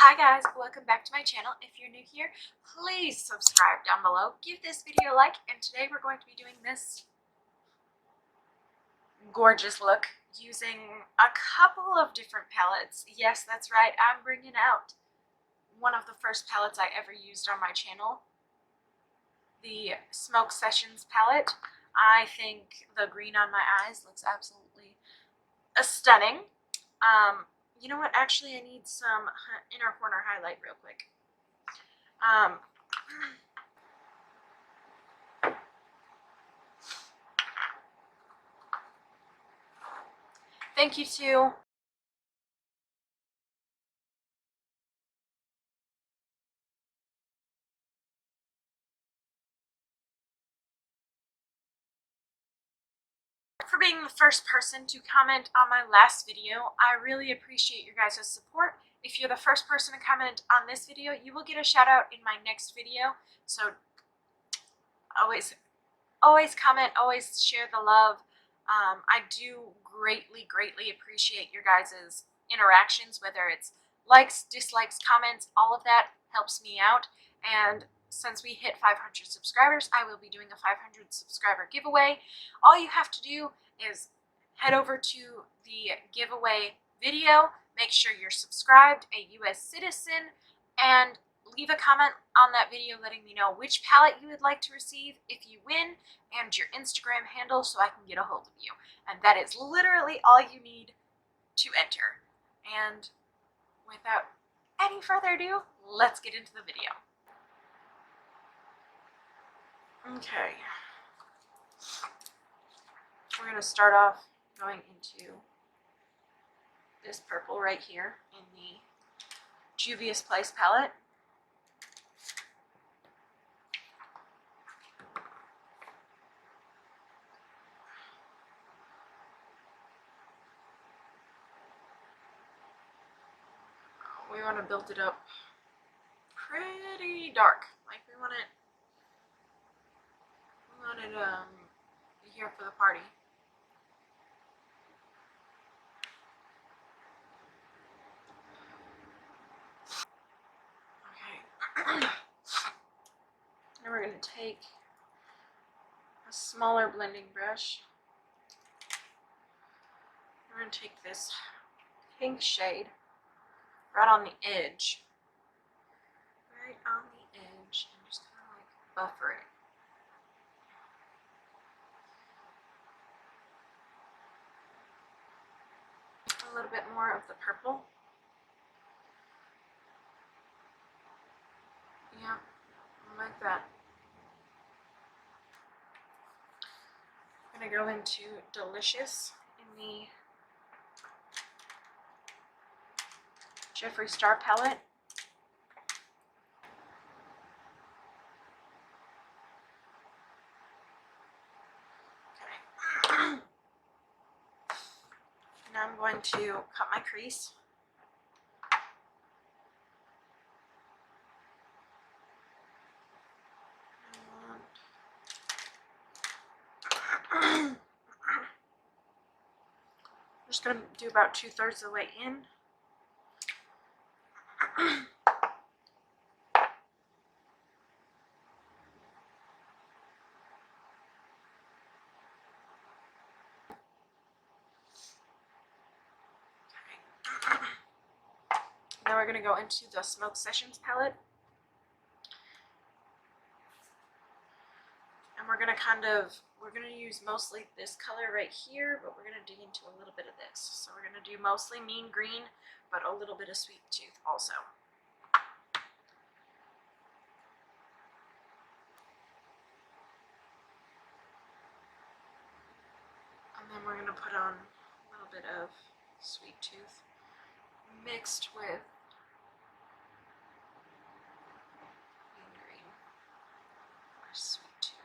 Hi guys, welcome back to my channel. If you're new here, please subscribe down below. Give this video a like, and today we're going to be doing this gorgeous look using a couple of different palettes. Yes, that's right, I'm bringing out one of the first palettes I ever used on my channel, the Smoke Sessions palette. I think the green on my eyes looks absolutely stunning. You know what, actually I need some inner corner highlight real quick. Thank you to for being the first person to comment on my last video. I really appreciate your guys' support. If you're the first person to comment on this video, you will get a shout out in my next video. So always comment, always share the love. I do greatly appreciate your guys' interactions, whether it's likes, dislikes, comments, all of that helps me out. And since we hit 500 subscribers, I will be doing a 500 subscriber giveaway. All you have to do is head over to the giveaway video, make sure you're subscribed, a US citizen, and leave a comment on that video letting me know which palette you would like to receive if you win, and your Instagram handle so I can get a hold of you. And that is literally all you need to enter. And without any further ado, let's get into the video. Okay. We're going to start off going into this purple right here in the Juvia's Place palette. We want to build it up pretty dark. Like we want it here for the party. Okay. Now we're going to take a smaller blending brush. We're going to take this pink shade right on the edge. Right on the edge, and just kind of like buffer it. A little bit more of the purple. Yeah, like that. I'm going to go into Delicious in the Jeffree Star palette. Okay. Now I'm going to cut my crease. I'm just going to do about 2/3 of the way in. Now we're going to go into the Smoke Sessions palette. And we're going to use mostly this color right here, but we're going to dig into a little bit of this. So we're going to do mostly Mean Green, but a little bit of Sweet Tooth also. And then we're going to put on a little bit of Sweet Tooth mixed with Mean Green or Sweet Tooth.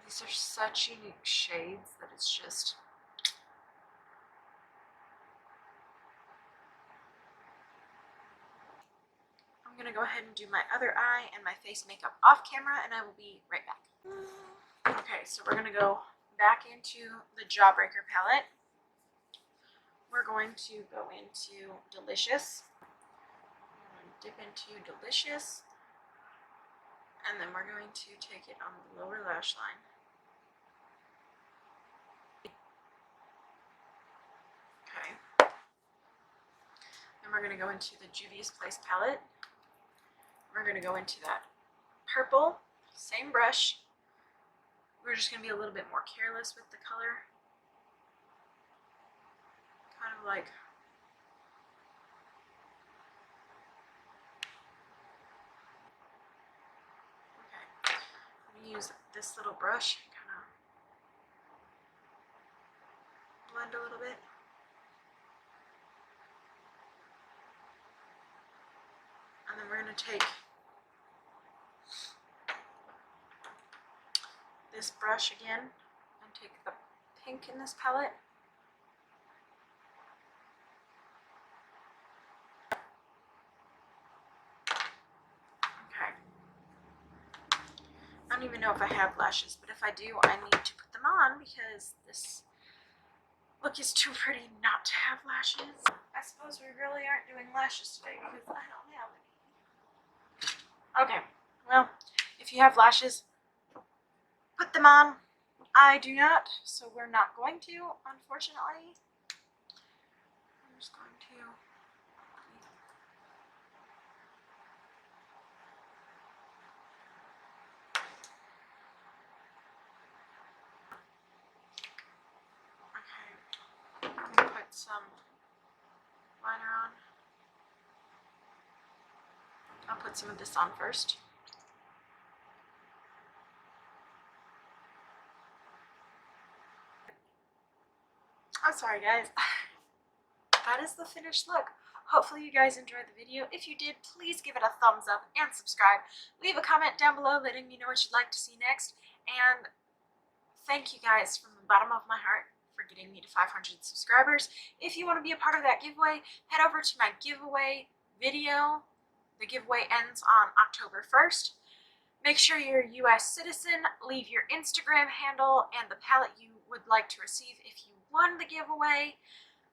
These are such unique shades that it's just... I'm going to go ahead and do my other eye and my face makeup off camera, and I will be right back. Okay, so we're going to go back into the Jawbreaker palette. we're going to go into Delicious. I'm going to dip into Delicious, and then we're going to take it on the lower lash line. Okay. Then we're going to go into the Juvia's Place palette. We're going to go into that purple, same brush. We're just going to be a little bit more careless with the color. Kind of like use this little brush and kind of blend a little bit. And then we're going to take this brush again and take the pink in this palette. Okay. I don't even know if I have lashes, but if I do, I need to put them on because this look is too pretty not to have lashes. I suppose we really aren't doing lashes today because I don't have any. Okay, well, if you have lashes, put them on. I do not, so we're not going to, unfortunately. I'm just going to I'm going to put some liner on. I'll put some of this on first. I'm sorry guys. That is the finished look. Hopefully you guys enjoyed the video. If you did, please give it a thumbs up and subscribe. Leave a comment down below letting me know what you'd like to see next. And thank you guys from the bottom of my heart for getting me to 500 subscribers. If you want to be a part of that giveaway, head over to my giveaway video. The giveaway ends on October 1st. Make sure you're a US citizen. Leave your Instagram handle and the palette you would like to receive if you won the giveaway.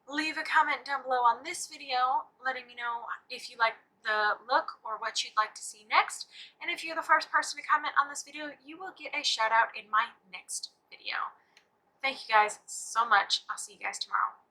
Leave a comment down below on this video letting me know if you like the look or what you'd like to see next. And if you're the first person to comment on this video, you will get a shout out in my next video. Thank you guys so much. I'll see you guys tomorrow.